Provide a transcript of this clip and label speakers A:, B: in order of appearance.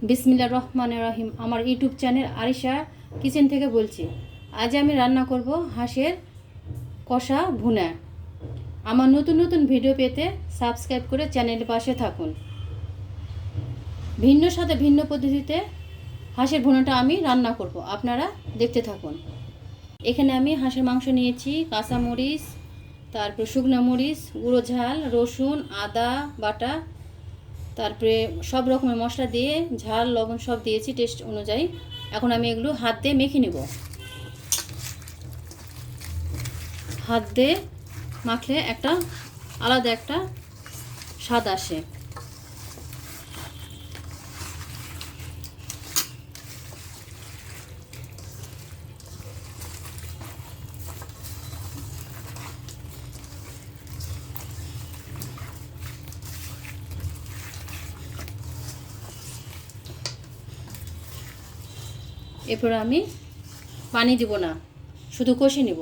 A: বিসমিল্লাহির রহমানির রহিম। আমার ইউটিউব চ্যানেল আরিশা কিচেন থেকে বলছি। আজ আমি রান্না করব হাঁসের কষা ভুনা। আমার নতুন নতুন ভিডিও পেতে সাবস্ক্রাইব করে চ্যানেলের পাশে থাকুন। ভিন্ন স্বাদে ভিন্ন পদ্ধতিতে হাঁসের ভুনাটা আমি রান্না করব, আপনারা দেখতে থাকুন। এখানে আমি হাঁসের মাংস নিয়েছি, কাঁচামরিচ, তারপরে শুকনো মরিচ, গুঁড়ো ঝাল, রসুন, আদা বাটা, তারপরে সব রকমের মশলা দিয়ে ঝাল লবণ সব দিয়েছি টেস্ট অনুযায়ী। এখন আমি এগুলো হাত দিয়ে মেখে নেব। হাত দিয়ে মাখলে একটা আলাদা একটা স্বাদ আসে। এরপর আমি পানি দিব না, শুধু কষে নেব।